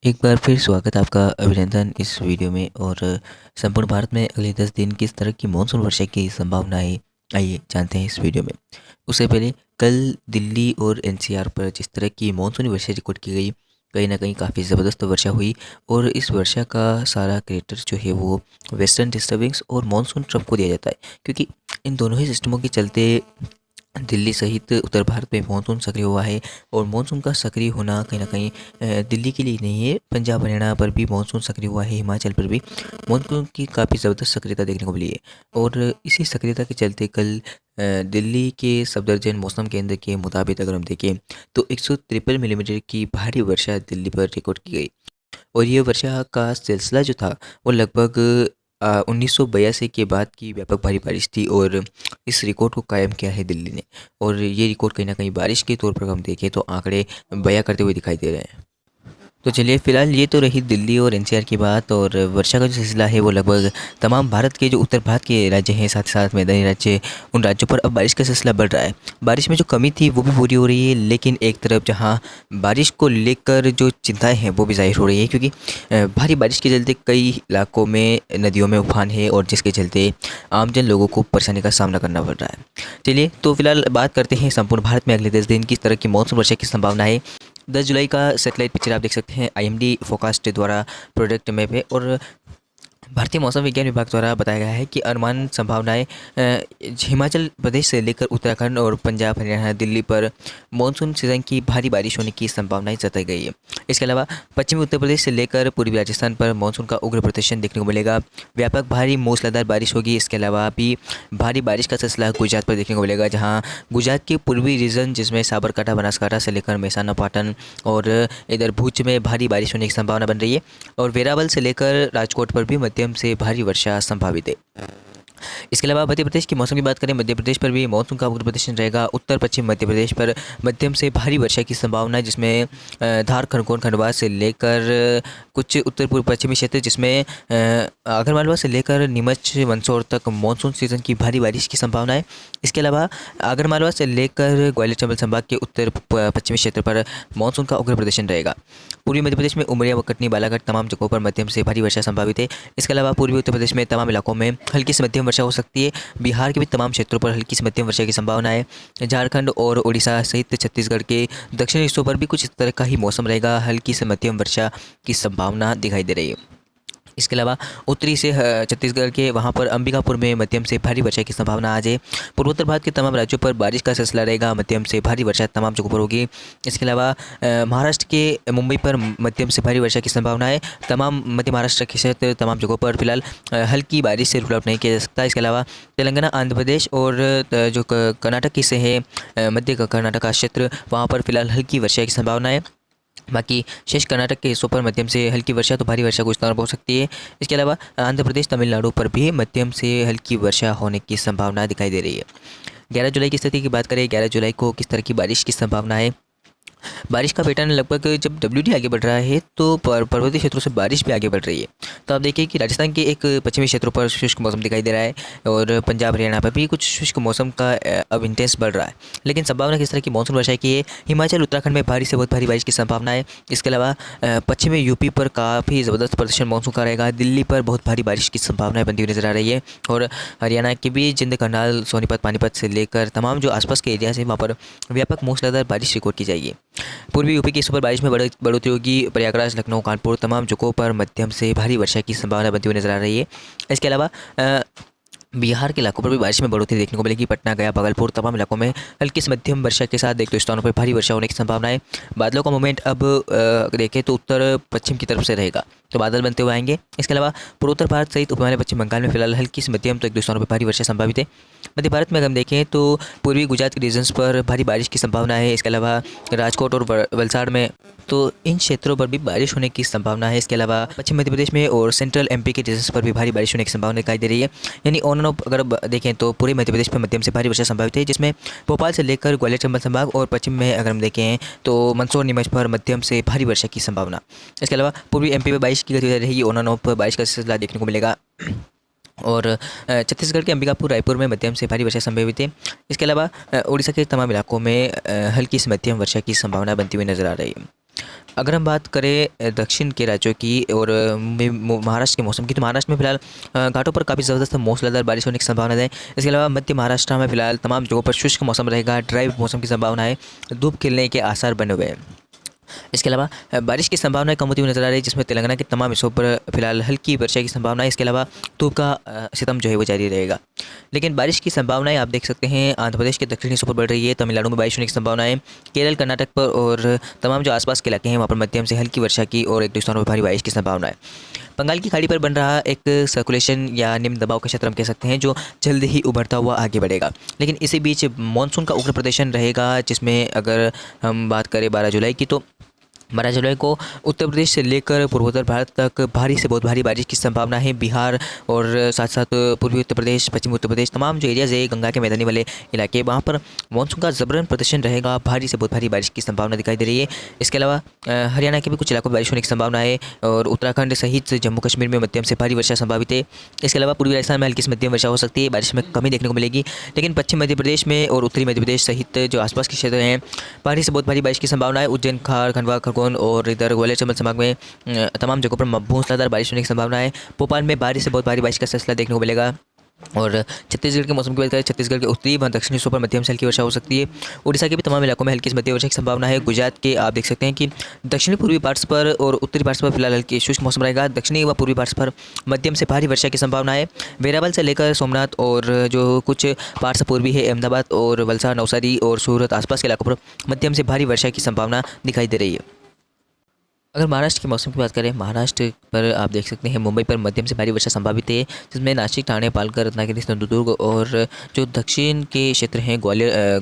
एक बार फिर स्वागत है आपका अभिनंदन इस वीडियो में। और संपूर्ण भारत में अगले 10 दिन किस तरह की मानसून वर्षा की संभावना है, आइए जानते हैं इस वीडियो में। उससे पहले कल दिल्ली और एनसीआर पर जिस तरह की मानसूनी वर्षा रिकॉर्ड की गई, कहीं ना कहीं काफ़ी ज़बरदस्त वर्षा हुई। और इस वर्षा का सारा क्रेडिट जो है वो वेस्टर्न डिस्टर्बेंस और मानसून ट्रफ को दिया जाता है, क्योंकि इन दोनों ही सिस्टमों के चलते दिल्ली सहित उत्तर भारत में मानसून सक्रिय हुआ है। और मानसून का सक्रिय होना कहीं ना कहीं दिल्ली के लिए नहीं है, पंजाब हरियाणा पर भी मानसून सक्रिय हुआ है, हिमाचल पर भी मानसून की काफ़ी ज़बरदस्त सक्रियता देखने को मिली है। और इसी सक्रियता के चलते कल दिल्ली के सफदरजंग मौसम केंद्र के मुताबिक अगर हम देखें तो 153 मिलीमीटर की भारी वर्षा दिल्ली पर रिकॉर्ड की गई। और ये वर्षा का सिलसिला जो था वो लगभग 1982 के बाद की व्यापक भारी बारिश थी। और इस रिकॉर्ड को कायम किया है दिल्ली ने। और ये रिकॉर्ड कहीं ना कहीं बारिश के तौर पर हम देखें तो आंकड़े बयां करते हुए दिखाई दे रहे हैं। तो चलिए, फिलहाल ये तो रही दिल्ली और एनसीआर की बात। और वर्षा का जो सिलसिला है वो लगभग तमाम भारत के जो उत्तर भारत के राज्य हैं, साथ ही साथ मैदानी राज्य, उन राज्यों पर अब बारिश का सिलसिला बढ़ रहा है। बारिश में जो कमी थी वो भी पूरी हो रही है, लेकिन एक तरफ जहाँ बारिश को लेकर जो चिंताएं हैं वो भी जाहिर हो रही है, क्योंकि भारी बारिश के चलते कई इलाकों में नदियों में उफान है और जिसके चलते आमजन लोगों को परेशानी का सामना करना पड़ रहा है। चलिए, तो फिलहाल बात करते हैं संपूर्ण भारत में अगले 10 दिन किस तरह की मौसम वर्षा की संभावना है। 10 जुलाई का सैटेलाइट पिक्चर आप देख सकते हैं, आईएमडी फोरकास्ट द्वारा प्रोडक्ट मैप है। और भारतीय मौसम विज्ञान विभाग द्वारा बताया गया है कि अनुमान संभावनाएं हिमाचल प्रदेश से लेकर उत्तराखंड और पंजाब हरियाणा दिल्ली पर मानसून सीजन की भारी बारिश होने की संभावनाएं जताई गई है। इसके अलावा पश्चिमी उत्तर प्रदेश से लेकर पूर्वी राजस्थान पर मानसून का उग्र प्रदर्शन देखने को मिलेगा। व्यापक भारी मूसलाधार बारिश होगी। इसके अलावा भी भारी बारिश का सिलसिला गुजरात पर देखने को मिलेगा, जहाँ गुजरात के पूर्वी रीजन जिसमें साबरकांठा बनासकांठा से लेकर मेहसाना पाटन और इधर भुज में भारी बारिश होने की संभावना बन रही है। और वेरावल से लेकर राजकोट पर भी मध्यम से भारी वर्षा संभावित है। इसके अलावा मध्य प्रदेश की मौसम की बात करें, मध्य प्रदेश पर भी मानसून का उग्र प्रदर्शन रहेगा। उत्तर पश्चिम मध्य प्रदेश पर मध्यम से भारी वर्षा की संभावना है, जिसमें धार, खरगोन, खंडवा से लेकर कुछ उत्तर पूर्व पश्चिमी क्षेत्र, जिसमें आगरमालवा से लेकर नीमच मंदसौर तक मानसून सीजन की भारी बारिश की संभावना है। इसके अलावा आगरमालवा से लेकर ग्वालियर चंबल संभाग के उत्तर पश्चिमी क्षेत्र पर मानसून का उग्र प्रदर्शन रहेगा। पूर्वी मध्य प्रदेश में उमरिया व कटनी, बालाघाट तमाम जगहों पर मध्यम से भारी वर्षा संभावित है। इसके अलावा पूर्वी उत्तर प्रदेश में तमाम इलाकों में हल्की से मध्यम वर्षा हो सकती है। बिहार के भी तमाम क्षेत्रों पर हल्की से मध्यम वर्षा की संभावना है। झारखंड और उड़ीसा सहित छत्तीसगढ़ के दक्षिणी हिस्सों पर भी कुछ इस तरह का ही मौसम रहेगा, हल्की से मध्यम वर्षा की संभावना दिखाई दे रही है। इसके अलावा उत्तरी से छत्तीसगढ़ के वहाँ पर अंबिकापुर में मध्यम से भारी वर्षा की संभावना आज है। पूर्वोत्तर भारत के तमाम राज्यों पर बारिश का सिलसिला रहेगा, मध्यम से भारी वर्षा तमाम जगहों पर होगी। इसके अलावा महाराष्ट्र के मुंबई पर मध्यम से भारी वर्षा की संभावना है। तमाम मध्य महाराष्ट्र के क्षेत्र तमाम जगहों पर फिलहाल हल्की बारिश से रूल आउट नहीं किया जा सकता। इसके अलावा तेलंगाना, आंध्र प्रदेश और जो कर्नाटक की से है मध्य कर्नाटक का क्षेत्र, वहाँ पर फिलहाल हल्की वर्षा की संभावना है। बाकी शेष कर्नाटक के हिस्सों पर मध्यम से हल्की वर्षा तो भारी वर्षा कुछ स्थानों पर हो सकती है। इसके अलावा आंध्र प्रदेश, तमिलनाडु पर भी मध्यम से हल्की वर्षा होने की संभावना दिखाई दे रही है। 11 जुलाई की स्थिति की बात करें, 11 जुलाई को किस तरह की बारिश की संभावना है। बारिश का पैटर्न लगभग जब WD आगे बढ़ रहा है तो पर्वतीय क्षेत्रों से बारिश भी आगे बढ़ रही है। तो आप देखिए कि राजस्थान के एक पश्चिमी क्षेत्रों पर शुष्क मौसम दिखाई दे रहा है और पंजाब हरियाणा पर भी कुछ शुष्क मौसम का अब इंटेंस बढ़ रहा है। लेकिन संभावना किस तरह की मानसून वर्षा की है, हिमाचल उत्तराखंड में भारी से बहुत भारी बारिश की संभावना है। इसके अलावा पश्चिमी यूपी पर काफ़ी ज़बरदस्त प्रदर्शन मानसून का रहेगा। दिल्ली पर बहुत भारी बारिश की संभावनाएं बनती हुई नजर आ रही है। और हरियाणा के भी जिंद, करनाल, सोनीपत, पानीपत से लेकर तमाम जो आसपास के एरियाज हैं वहाँ पर व्यापक मूसलाधार बारिश रिकॉर्ड की जाएगी। पूर्वी यूपी के हिस्सों पर बारिश में बढ़ोतरी होगी। प्रयागराज, लखनऊ, कानपुर तमाम जगहों पर मध्यम से भारी वर्षा की संभावना बनती हुई नजर आ रही है। इसके अलावा बिहार के इलाकों पर भी बारिश में बढ़ोतरी देखने को मिलेगी। पटना, गया, भागलपुर तमाम इलाकों में हल्की से मध्यम वर्षा के साथ एक दो स्थानों पर भारी वर्षा होने की संभावना है। बादलों का मूवमेंट अब देखें तो उत्तर पश्चिम की तरफ से रहेगा, तो बादल बनते हुए आएंगे। इसके अलावा पूर्वोत्तर भारत सहित उपमहाद्वीपीय पश्चिम बंगाल में फिलहाल हल्की से मध्यम तो एक दो स्थानों पर भारी वर्षा संभावित है। मध्य भारत में अगर हम देखें तो पूर्वी गुजरात के रीजन्स पर भारी बारिश की संभावना है। इसके अलावा राजकोट और वलसाड़ में, तो इन क्षेत्रों पर भी बारिश होने की संभावना है। इसके अलावा पश्चिम मध्य प्रदेश में और सेंट्रल MP के रीजन्स पर भी भारी बारिश होने की संभावना दिखाई दे रही है। यानी ऑन एंड ऑफ अगर देखें तो पूरे मध्य प्रदेश में मध्यम से भारी वर्षा संभावित है, जिसमें भोपाल से लेकर ग्वालियर चंबल संभाग और पश्चिम में अगर हम देखें तो मंदसौर, नीमच पर मध्यम से भारी वर्षा की संभावना। इसके अलावा पूर्वी MP में बारिश की गतिविधि रहेगी, ऑन एंड ऑफ बारिश का सिलसिला देखने को मिलेगा। और छत्तीसगढ़ के अंबिकापुर, रायपुर में मध्यम से भारी वर्षा संभावित है। इसके अलावा उड़ीसा के तमाम इलाकों में हल्की से मध्यम वर्षा की संभावना बनती हुई नजर आ रही है। अगर हम बात करें दक्षिण के राज्यों की और महाराष्ट्र के मौसम की, तो महाराष्ट्र में फिलहाल घाटों पर काफ़ी ज़बरदस्त मूसलाधार बारिश होने की संभावना है। इसके अलावा मध्य महाराष्ट्र में फिलहाल तमाम जगहों पर शुष्क मौसम रहेगा, ड्राई मौसम की संभावना है, धूप खिलने के आसार बने हुए हैं। इसके अलावा बारिश की संभावना कम होती हुई नजर आ रही है, जिसमें तेलंगाना के तमाम हिस्सों पर फिलहाल हल्की वर्षा की संभावना है। इसके अलावा धूप का सितम जो है वो जारी रहेगा। लेकिन बारिश की संभावनाएं आप देख सकते हैं आंध्र प्रदेश के दक्षिणी हिस्सों पर बढ़ रही है, तमिलनाडु में बारिश होने की संभावना है, केरल कर्नाटक पर और तमाम जो आसपास के इलाके हैं वहाँ पर मध्यम से हल्की वर्षा की और एक दो स्थानों पर भारी बारिश की संभावना है। बंगाल की खाड़ी पर बन रहा एक सर्कुलेशन या निम्न दबाव का क्षेत्र हम कह सकते हैं, जो जल्द ही उभरता हुआ आगे बढ़ेगा। लेकिन इसी बीच मानसून का उग्र प्रदर्शन रहेगा, जिसमें अगर हम बात करें 12 जुलाई की, तो 12 जुलाई को उत्तर प्रदेश से लेकर पूर्वोत्तर भारत तक भारी से बहुत भारी बारिश की संभावना है। बिहार और साथ साथ पूर्वी उत्तर प्रदेश, पश्चिमी उत्तर प्रदेश, तमाम जो एरियाज़ है गंगा के मैदानी वाले इलाके, वहाँ पर मानसून का जबरन प्रदर्शन रहेगा, भारी से बहुत भारी बारिश की संभावना दिखाई दे रही है। इसके अलावा हरियाणा के भी कुछ इलाकों में बारिश होने की संभावना है और उत्तराखंड सहित जम्मू कश्मीर में मध्यम से भारी वर्षा संभावित है। इसके अलावा पूर्वी राजस्थान में हल्की से मध्यम वर्षा हो सकती है, बारिश में कमी देखने को मिलेगी। लेकिन पश्चिम मध्य प्रदेश में और उत्तरी मध्य प्रदेश सहित जो आसपास के क्षेत्र हैं, भारी से बहुत भारी बारिश की संभावना है। उज्जैन, खार, खंडवा, खरगोन और इधर ग्वालियर, चंबल संभाग में तमाम जगहों पर मूसलाधार बारिश होने की संभावना है। भोपाल में भारी से बहुत भारी बारिश का सिलसिला देखने को मिलेगा। और छत्तीसगढ़ के मौसम की बात करें, छत्तीसगढ़ के उत्तरी व दक्षिणी हिस्सों पर मध्यम से हल्की वर्षा हो सकती है। उड़ीसा के भी तमाम इलाकों में हल्की से मध्यम वर्षा की संभावना है। गुजरात के आप देख सकते हैं कि दक्षिणी पूर्वी पार्ट्स पर और उत्तरी पार्ट्स पर फिलहाल हल्की शुष्क मौसम रहेगा। दक्षिणी व पूर्वी पार्ट्स पर मध्यम से भारी वर्षा की संभावना है। वेरावल से लेकर सोमनाथ और जो कुछ पार्ट्स पूर्वी है, अहमदाबाद और वलसाड़, नवसारी और सूरत आसपास के इलाकों पर मध्यम से भारी वर्षा की संभावना दिखाई दे रही है। अगर महाराष्ट्र के मौसम की बात करें, महाराष्ट्र पर आप देख सकते हैं मुंबई पर मध्यम से भारी वर्षा संभावित है, जिसमें नासिक, ठाणे, पालघर, रत्नागिरी, सिंधुदुर्ग और जो दक्षिण के क्षेत्र हैं ग्वालियर,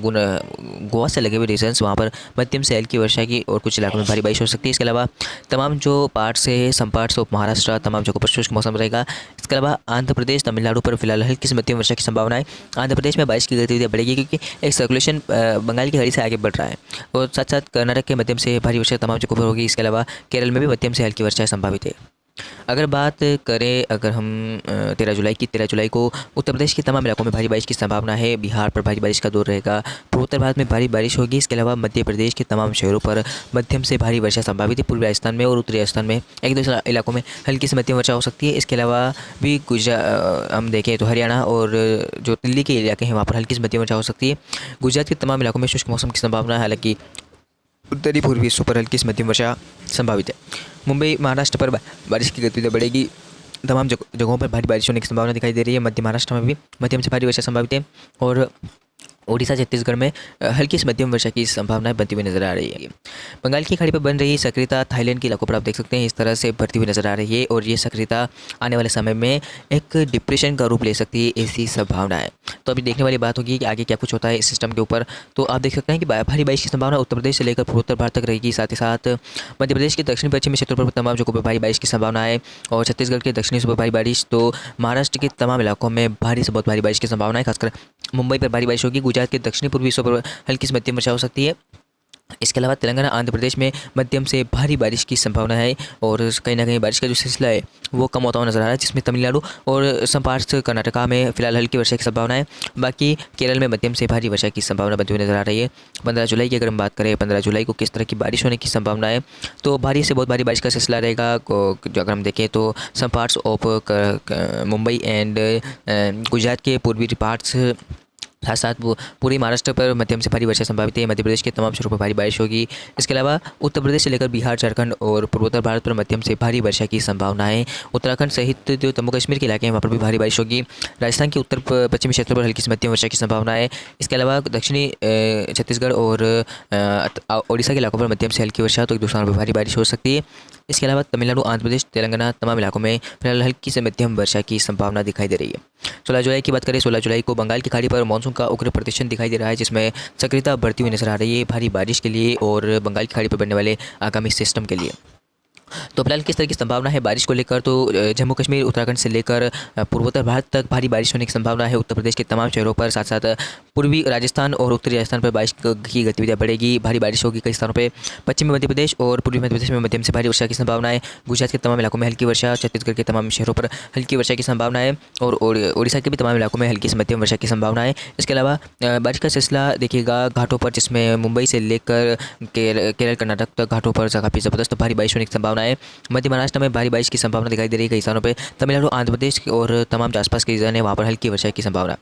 गोवा से लगे हुए रीजन्स, वहाँ पर मध्यम से हल्की वर्षा की और कुछ इलाकों में भारी बारिश हो सकती है। इसके अलावा तमाम जो पार्ट्स है, सम पार्ट्स ऑफ महाराष्ट्र, तमाम जगहों पर शुष्क मौसम रहेगा। इसके अलावा आंध्र प्रदेश, तमिलनाडु पर फिलहाल हल्की से मध्यम वर्षा की संभावना है। आंध्र प्रदेश में बारिश की गतिविधियाँ बढ़ेगी, क्योंकि एक सर्कुलेशन बंगाल की खाड़ी से आगे बढ़ रहा है और साथ साथ कर्नाटक के मध्यम से भारी वर्षा तमाम जगहों पर होगी। इसके अलावा केरल में भी मध्यम से हल्की वर्षा संभावित है। अगर बात करें, अगर हम 13 जुलाई की, 13 जुलाई को उत्तर प्रदेश के तमाम इलाकों में भारी बारिश की संभावना है। बिहार पर भारी बारिश का दौर रहेगा, पूर्वोत्तर भारत में भारी बारिश होगी। इसके अलावा मध्य प्रदेश के तमाम शहरों पर मध्यम से भारी वर्षा संभावित है। पूर्वी राजस्थान में और उत्तरी राजस्थान में एक दो इलाकों में हल्की से मध्यम वर्षा हो सकती है। इसके अलावा भी हम देखें तो हरियाणा और जो दिल्ली के इलाके हैं वहाँ पर हल्की से मध्यम वर्षा हो सकती है। गुजरात के तमाम इलाकों में शुष्क मौसम की संभावना है, हालांकि उत्तरी पूर्वी हिस्सों पर हल्की से मध्यम वर्षा संभावित है। मुंबई, महाराष्ट्र पर बारिश की गतिविधियाँ बढ़ेगी, तमाम जगहों पर भारी बारिश होने की संभावना दिखाई दे रही है। मध्य महाराष्ट्र में भी मध्यम से भारी वर्षा संभावित है और ओडिशा, छत्तीसगढ़ में हल्की से मध्यम वर्षा की संभावनाएं बनती हुई नजर आ रही है। बंगाल की खाड़ी पर बन रही सक्रियता थाईलैंड के इलाकों पर आप देख सकते हैं इस तरह से बढ़ती हुई नजर आ रही है और ये सक्रियता आने वाले समय में एक डिप्रेशन का रूप ले सकती है, ऐसी संभावना है। तो अभी देखने वाली बात होगी कि आगे क्या कुछ होता है इस सिस्टम के ऊपर। तो आप देख सकते हैं कि भारी बारिश की संभावना उत्तर प्रदेश से लेकर पूर्वोत्तर भारत तक रहेगी। साथ ही साथ मध्य प्रदेश के दक्षिण पश्चिमी क्षेत्रों पर तमाम जगहों पर भारी बारिश की संभावना है और छत्तीसगढ़ के दक्षिणी हिस्सों पर भारी बारिश। तो महाराष्ट्र के तमाम इलाकों में भारी से बहुत भारी बारिश की संभावना है, खासकर मुंबई पर भारी बारिश होगी। गुजरात के दक्षिणी पूर्वी हिस्सों पर हल्की से मध्यम वर्षा हो सकती है। इसके अलावा तेलंगाना, आंध्र प्रदेश में मध्यम से भारी बारिश की संभावना है और कहीं ना कहीं बारिश का जो सिलसिला है वो कम होता हुआ नजर आ रहा है, जिसमें तमिलनाडु और सम पार्ट्स कर्नाटका में फिलहाल हल्की वर्षा की संभावना है। बाकी केरल में मध्यम से भारी वर्षा की संभावना बनती हुई नजर आ रही है। 15 जुलाई की अगर हम बात करें, 15 जुलाई को किस तरह की बारिश होने की संभावना है, तो भारी से बहुत भारी बारिश का सिलसिला रहेगा। जो अगर हम देखें तो some parts of Mumbai and Gujarat के पूर्वी पार्ट्स, साथ साथ वो पूरे महाराष्ट्र पर मध्यम से भारी वर्षा संभावित है। मध्य प्रदेश के तमाम शहरों पर भारी बारिश होगी। इसके अलावा उत्तर प्रदेश से लेकर बिहार, झारखंड और पूर्वोत्तर भारत पर मध्यम से भारी वर्षा की संभावना है। उत्तराखंड सहित जो जम्मू कश्मीर के इलाके हैं वहाँ पर भी भारी बारिश होगी। राजस्थान के उत्तर पश्चिमी क्षेत्रों पर हल्की से मध्यम वर्षा की संभावना है। इसके अलावा दक्षिणी छत्तीसगढ़ और ओडिशा के इलाकों पर मध्यम से हल्की वर्षा, तो एक दो स्थानों पर भारी बारिश हो सकती है। इसके अलावा तमिलनाडु, आंध्र प्रदेश, तेलंगाना तमाम इलाकों में फिलहाल हल्की से मध्यम वर्षा की संभावना दिखाई दे रही है। 16 जुलाई की बात करें, 16 जुलाई को बंगाल की खाड़ी पर मानसून का उग्र प्रदर्शन दिखाई दे रहा है, जिसमें सक्रियता बढ़ती हुई नजर आ रही है भारी बारिश के लिए और बंगाल की खाड़ी पर बनने वाले आगामी सिस्टम के लिए। तो फिलहाल किस तरह की संभावना है बारिश को लेकर, तो जम्मू कश्मीर, उत्तराखंड से लेकर पूर्वोत्तर भारत तक भारी बारिश होने की संभावना है। उत्तर प्रदेश के तमाम शहरों पर, साथ साथ पूर्वी राजस्थान और उत्तरी राजस्थान पर बारिश की गतिविधियाँ बढ़ेगी, भारी बारिश होगी कई स्थानों पे। पश्चिमी मध्य प्रदेश और पूर्वी मध्य प्रदेश में मध्यम से भारी वर्षा की संभावना है। गुजरात के तमाम इलाकों में हल्की वर्षा, छत्तीसगढ़ के तमाम शहरों पर हल्की वर्षा की संभावना है और उड़ीसा के भी तमाम इलाकों में हल्की से मध्यम वर्षा की संभावना है। इसके अलावा बारिश का सिलसिला देखिएगा घाटों पर, जिसमें मुंबई से लेकर केरल कर्नाटक तक घाटों पर काफ़ी ज़बरदस्त भारी बारिश होने की संभावना है। मध्य महाराष्ट्र में भारी बारिश की संभावना दिखाई दे रही है कई स्थानों पे। तमिलनाडु, आंध्र प्रदेश और तमाम जो आसपास के रीजन है वहाँ पर हल्की वर्षा की संभावना।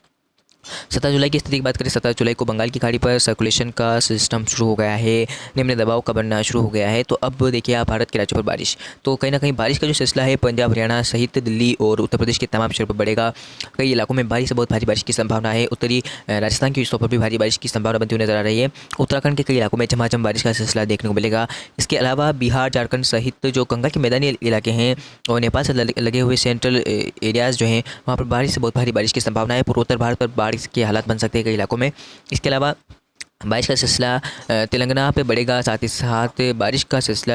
17 जुलाई की स्थिति की बात करें, 17 जुलाई को बंगाल की खाड़ी पर सर्कुलेशन का सिस्टम शुरू हो गया है, निम्न दबाव का बनना शुरू हो गया है। तो अब देखिए आप भारत के राज्यों पर बारिश, तो कहीं ना कहीं बारिश का जो सिलसिला है पंजाब, हरियाणा सहित दिल्ली और उत्तर प्रदेश के तमाम शहरों पर बढ़ेगा। कई इलाकों में भारी से बहुत भारी बारिश की संभावना है। उत्तरी राजस्थान के हिस्सों पर भी भारी बारिश की संभावना बनती हुई नजर आ रही है। उत्तराखंड के कई इलाकों में झमाझम बारिश का सिलसिला देखने को मिलेगा। इसके अलावा बिहार, झारखंड सहित जो गंगा के मैदानी इलाके हैं और नेपाल से लगे हुए सेंट्रल एरियाज़ जो हैं वहाँ पर बारिश से बहुत भारी बारिश की संभावना है। पूर्वोत्तर भारत पर बारिश के हालात बन सकते हैं कई इलाकों में। इसके अलावा बारिश का सिलसिला तेलंगाना पे बढ़ेगा, साथ ही साथ बारिश का सिलसिला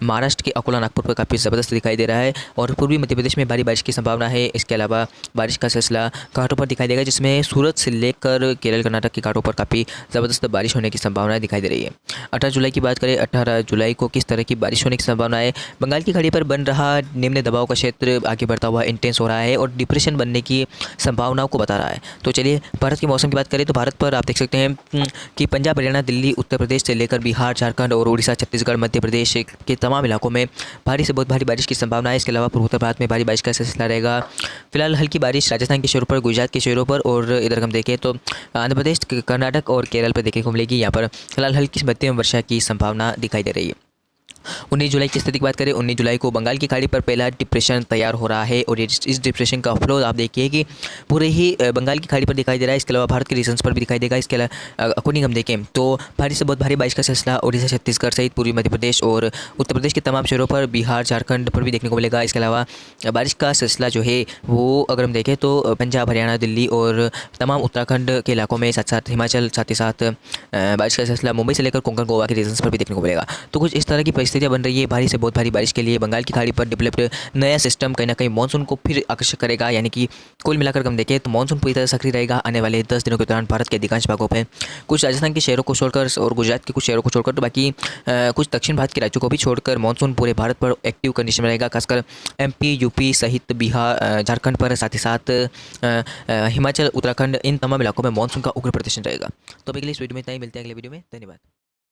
महाराष्ट्र के अकोला, नागपुर पर काफ़ी ज़बरदस्त दिखाई दे रहा है और पूर्वी मध्य प्रदेश में भारी बारिश की संभावना है। इसके अलावा बारिश का सिलसिला घाटों पर दिखाई देगा, जिसमें सूरत से लेकर केरल, कर्नाटक के घाटों पर काफ़ी ज़बरदस्त बारिश होने की संभावना दिखाई दे रही है। 18 जुलाई की बात करें, 18 जुलाई को किस तरह की बारिश होने की संभावना है। बंगाल की खाड़ी पर बन रहा निम्न दबाव का क्षेत्र आगे बढ़ता हुआ इंटेंस हो रहा है और डिप्रेशन बनने की संभावनाओं को बता रहा है। तो चलिए भारत के मौसम की बात करें तो भारत पर आप देख सकते हैं कि पंजाब, हरियाणा, दिल्ली, उत्तर प्रदेश से लेकर बिहार, झारखंड और उड़ीसा, छत्तीसगढ़, मध्य प्रदेश के तमाम इलाकों में भारी से बहुत भारी बारिश की संभावना है। इसके अलावा पूर्वोत्तर भारत में भारी बारिश का सिलसिला रहेगा। फिलहाल हल्की बारिश राजस्थान के शहरों पर, गुजरात के शहरों पर और इधर हम देखें तो आंध्र प्रदेश, कर्नाटक और केरल पर देखने को मिलेगी। यहाँ पर फिलहाल हल्की से मध्यम वर्षा की संभावना दिखाई दे रही है। 19 जुलाई की स्थिति की बात करें, 19 जुलाई को बंगाल की खाड़ी पर पहला डिप्रेशन तैयार हो रहा है और इस डिप्रेशन का फ्लो आप देखिए कि पूरे ही बंगाल की खाड़ी पर दिखाई दे रहा है। इसके अलावा भारत के रीजन्स पर भी दिखाई देगा। इसके अलावा अकॉर्डिंग हम देखें तो भारी से बहुत भारी बारिश का सिलसिला उड़ीसा, छत्तीसगढ़ सहित पूर्वी मध्य प्रदेश और उत्तर प्रदेश के तमाम शहरों पर, बिहार, झारखंड पर भी देखने को मिलेगा। इसके अलावा बारिश का सिलसिला जो है वो अगर हम देखें तो पंजाब, हरियाणा, दिल्ली और तमाम उत्तराखंड के इलाकों में, साथ साथ हिमाचल, साथ ही साथ बारिश का सिलसिला मुंबई से लेकर कोंकण, गोवा के रीजन्स पर भी देखने को मिलेगा। तो कुछ इस तरह की परिस्थितियाँ बन रही है। भारी से बहुत भारी बारिश के लिए बंगाल की खाड़ी पर डेवलप्ड नया सिस्टम कहीं ना कहीं मानसून को फिर आकर्षित करेगा, यानी कि कुल मिलाकर हम देखें तो मानसून पूरी तरह सक्रिय रहेगा आने वाले 10 दिनों के दौरान भारत के अधिकांश भागों पर। कुछ राजस्थान के शहरों को छोड़कर और गुजरात के कुछ शहरों को छोड़कर, तो बाकी कुछ दक्षिण भारत के राज्यों को भी छोड़कर मानसून पूरे भारत पर एक्टिव कंडीशन में रहेगा, खासकर MP, UP सहित बिहार, झारखंड पर, साथ ही साथ हिमाचल, उत्तराखंड, इन तमाम इलाकों में मानसून का उग्र प्रदर्शन रहेगा। तो अभी के लिए इस वीडियो में इतना ही, मिलते हैं अगले वीडियो में। धन्यवाद।